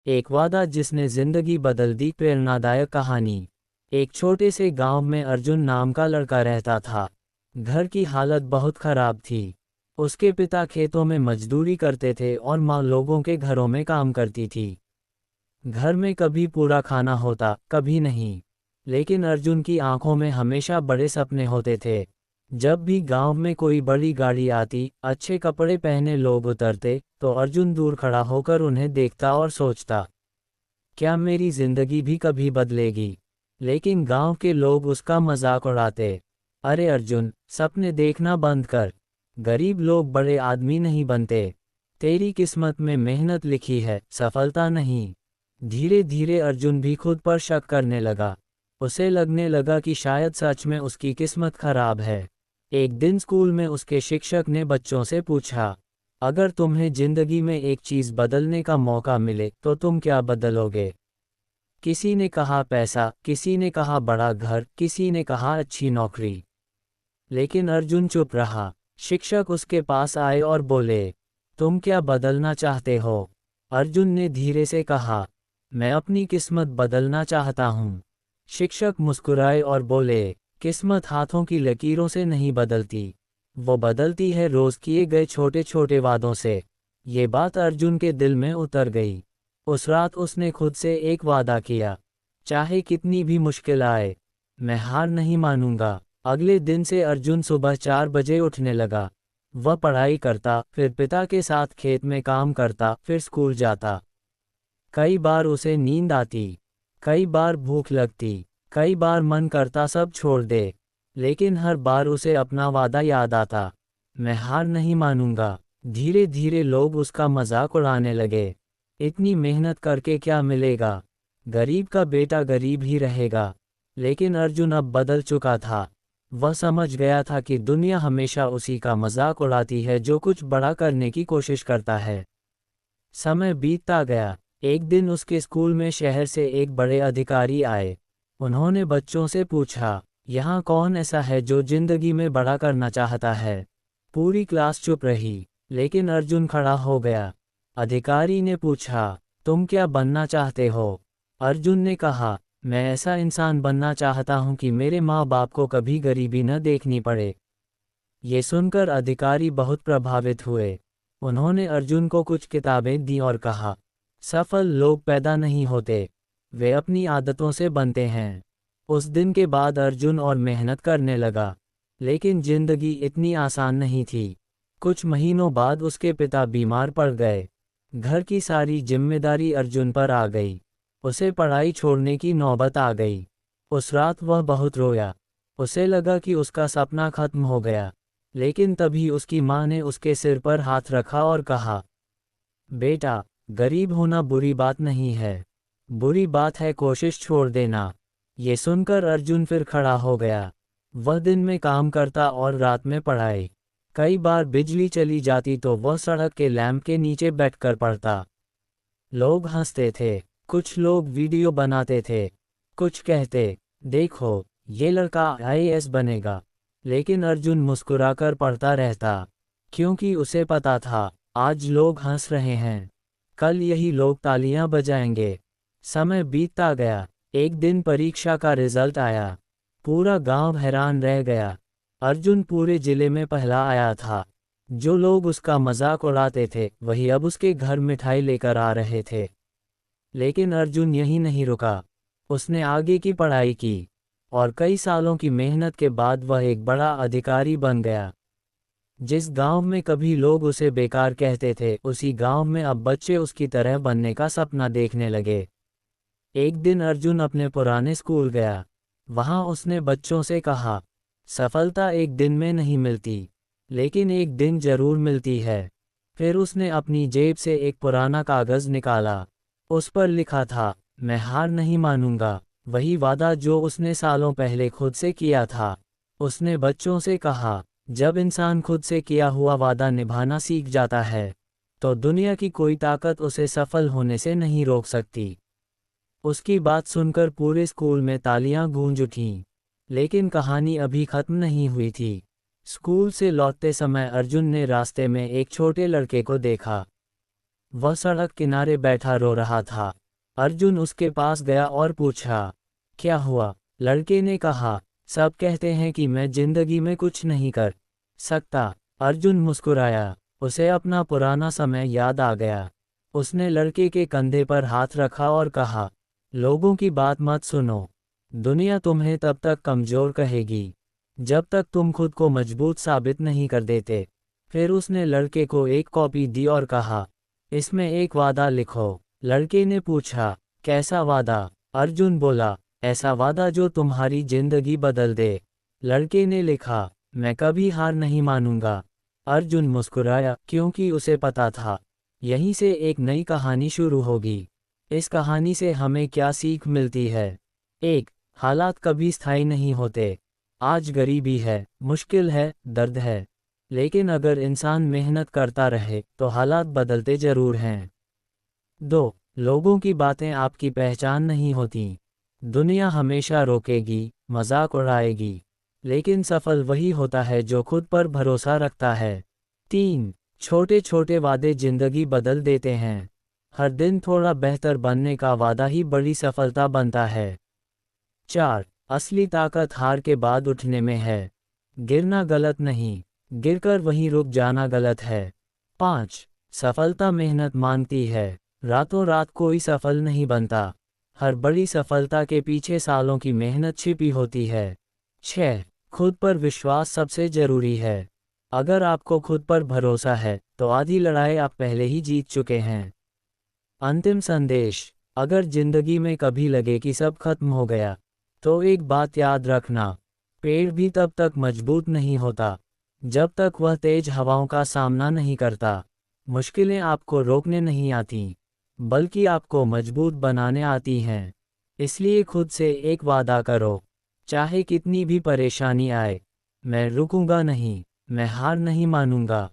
एक वादा जिसने जिंदगी बदल दी। प्रेरणादायक कहानी। एक छोटे से गांव में अर्जुन नाम का लड़का रहता था। घर की हालत बहुत खराब थी। उसके पिता खेतों में मजदूरी करते थे और माँ लोगों के घरों में काम करती थी। घर में कभी पूरा खाना होता, कभी नहीं। लेकिन अर्जुन की आंखों में हमेशा बड़े सपने होते थे। जब भी गांव में कोई बड़ी गाड़ी आती, अच्छे कपड़े पहने लोग उतरते, तो अर्जुन दूर खड़ा होकर उन्हें देखता और सोचता, क्या मेरी जिंदगी भी कभी बदलेगी। लेकिन गांव के लोग उसका मजाक उड़ाते। अरे अर्जुन, सपने देखना बंद कर। गरीब लोग बड़े आदमी नहीं बनते। तेरी किस्मत में मेहनत लिखी है, सफलता नहीं। धीरे धीरे अर्जुन भी खुद पर शक करने लगा। उसे लगने लगा कि शायद सच में उसकी किस्मत खराब है। एक दिन स्कूल में उसके शिक्षक ने बच्चों से पूछा, अगर तुम्हें जिंदगी में एक चीज बदलने का मौका मिले तो तुम क्या बदलोगे। किसी ने कहा पैसा, किसी ने कहा बड़ा घर, किसी ने कहा अच्छी नौकरी। लेकिन अर्जुन चुप रहा। शिक्षक उसके पास आए और बोले, तुम क्या बदलना चाहते हो। अर्जुन ने धीरे से कहा, मैं अपनी किस्मत बदलना चाहता हूँ। शिक्षक मुस्कुराए और बोले, किस्मत हाथों की लकीरों से नहीं बदलती, वो बदलती है रोज किए गए छोटे छोटे वादों से। ये बात अर्जुन के दिल में उतर गई। उस रात उसने खुद से एक वादा किया, चाहे कितनी भी मुश्किल आए, मैं हार नहीं मानूंगा। अगले दिन से अर्जुन सुबह 4 बजे उठने लगा। वह पढ़ाई करता, फिर पिता के साथ खेत में काम करता, फिर स्कूल जाता। कई बार उसे नींद आती, कई बार भूख लगती, कई बार मन करता सब छोड़ दे। लेकिन हर बार उसे अपना वादा याद आता, मैं हार नहीं मानूंगा। धीरे धीरे लोग उसका मजाक उड़ाने लगे, इतनी मेहनत करके क्या मिलेगा, गरीब का बेटा गरीब ही रहेगा। लेकिन अर्जुन अब बदल चुका था। वह समझ गया था कि दुनिया हमेशा उसी का मजाक उड़ाती है जो कुछ बड़ा करने की कोशिश करता है। समय बीतता गया। एक दिन उसके स्कूल में शहर से एक बड़े अधिकारी आए। उन्होंने बच्चों से पूछा, यहाँ कौन ऐसा है जो जिंदगी में बड़ा करना चाहता है। पूरी क्लास चुप रही, लेकिन अर्जुन खड़ा हो गया। अधिकारी ने पूछा, तुम क्या बनना चाहते हो। अर्जुन ने कहा, मैं ऐसा इंसान बनना चाहता हूँ कि मेरे माँ बाप को कभी गरीबी न देखनी पड़े। ये सुनकर अधिकारी बहुत प्रभावित हुए। उन्होंने अर्जुन को कुछ किताबें दी और कहा, सफल लोग पैदा नहीं होते, वे अपनी आदतों से बनते हैं। उस दिन के बाद अर्जुन और मेहनत करने लगा। लेकिन जिंदगी इतनी आसान नहीं थी। कुछ महीनों बाद उसके पिता बीमार पड़ गए। घर की सारी जिम्मेदारी अर्जुन पर आ गई। उसे पढ़ाई छोड़ने की नौबत आ गई। उस रात वह बहुत रोया। उसे लगा कि उसका सपना खत्म हो गया। लेकिन तभी उसकी माँ ने उसके सिर पर हाथ रखा और कहा, बेटा, गरीब होना बुरी बात नहीं है, बुरी बात है कोशिश छोड़ देना। ये सुनकर अर्जुन फिर खड़ा हो गया। वह दिन में काम करता और रात में पढ़ाई। कई बार बिजली चली जाती तो वह सड़क के लैंप के नीचे बैठकर पढ़ता। लोग हंसते थे, कुछ लोग वीडियो बनाते थे, कुछ कहते, देखो, ये लड़का आईएएस बनेगा। लेकिन अर्जुन मुस्कुराकर पढ़ता रहता, क्योंकि उसे पता था, आज लोग हंस रहे हैं, कल यही लोग तालियां बजाएंगे। समय बीतता गया। एक दिन परीक्षा का रिजल्ट आया। पूरा गांव हैरान रह गया। अर्जुन पूरे जिले में पहला आया था। जो लोग उसका मजाक उड़ाते थे, वही अब उसके घर मिठाई लेकर आ रहे थे। लेकिन अर्जुन यहीं नहीं रुका। उसने आगे की पढ़ाई की, और कई सालों की मेहनत के बाद वह एक बड़ा अधिकारी बन गया। जिस गांव में कभी लोग उसे बेकार कहते थे, उसी गांव में अब बच्चे उसकी तरह बनने का सपना देखने लगे। एक दिन अर्जुन अपने पुराने स्कूल गया। वहां उसने बच्चों से कहा, सफलता एक दिन में नहीं मिलती, लेकिन एक दिन जरूर मिलती है। फिर उसने अपनी जेब से एक पुराना कागज निकाला। उस पर लिखा था, मैं हार नहीं मानूंगा, वही वादा जो उसने सालों पहले खुद से किया था। उसने बच्चों से कहा, जब इंसान खुद से किया हुआ वादा निभाना सीख जाता है, तो दुनिया की कोई ताकत उसे सफल होने से नहीं रोक सकती। उसकी बात सुनकर पूरे स्कूल में तालियां गूंज उठीं। लेकिन कहानी अभी खत्म नहीं हुई थी। स्कूल से लौटते समय अर्जुन ने रास्ते में एक छोटे लड़के को देखा। वह सड़क किनारे बैठा रो रहा था। अर्जुन उसके पास गया और पूछा, क्या हुआ? लड़के ने कहा, सब कहते हैं कि मैं जिंदगी में कुछ नहीं कर सकता। अर्जुन मुस्कुराया, उसे अपना पुराना समय याद आ गया। उसने लड़के के कंधे पर हाथ रखा और कहा, लोगों की बात मत सुनो। दुनिया तुम्हें तब तक कमजोर कहेगी जब तक तुम खुद को मजबूत साबित नहीं कर देते। फिर उसने लड़के को एक कॉपी दी और कहा, इसमें एक वादा लिखो। लड़के ने पूछा, कैसा वादा? अर्जुन बोला, ऐसा वादा जो तुम्हारी जिंदगी बदल दे। लड़के ने लिखा, मैं कभी हार नहीं मानूंगा। अर्जुन मुस्कुराया क्योंकि उसे पता था, यहीं से एक नई कहानी शुरू होगी। इस कहानी से हमें क्या सीख मिलती है? एक, हालात कभी स्थायी नहीं होते। आज गरीबी है, मुश्किल है, दर्द है, लेकिन अगर इंसान मेहनत करता रहे तो हालात बदलते जरूर हैं। 2, लोगों की बातें आपकी पहचान नहीं होती। दुनिया हमेशा रोकेगी, मजाक उड़ाएगी, लेकिन सफल वही होता है जो खुद पर भरोसा रखता है। 3, छोटे छोटे वादे जिंदगी बदल देते हैं। हर दिन थोड़ा बेहतर बनने का वादा ही बड़ी सफलता बनता है। 4, असली ताकत हार के बाद उठने में है। गिरना गलत नहीं, गिरकर वहीं रुक जाना गलत है। 5, सफलता मेहनत मांगती है, रातों रात कोई सफल नहीं बनता। हर बड़ी सफलता के पीछे सालों की मेहनत छिपी होती है। 6, खुद पर विश्वास सबसे जरूरी है। अगर आपको खुद पर भरोसा है तो आधी लड़ाई आप पहले ही जीत चुके हैं। अंतिम संदेश, अगर जिंदगी में कभी लगे कि सब खत्म हो गया, तो एक बात याद रखना, पेड़ भी तब तक मजबूत नहीं होता जब तक वह तेज हवाओं का सामना नहीं करता। मुश्किलें आपको रोकने नहीं आती, बल्कि आपको मजबूत बनाने आती हैं। इसलिए खुद से एक वादा करो, चाहे कितनी भी परेशानी आए, मैं रुकूंगा नहीं, मैं हार नहीं मानूंगा।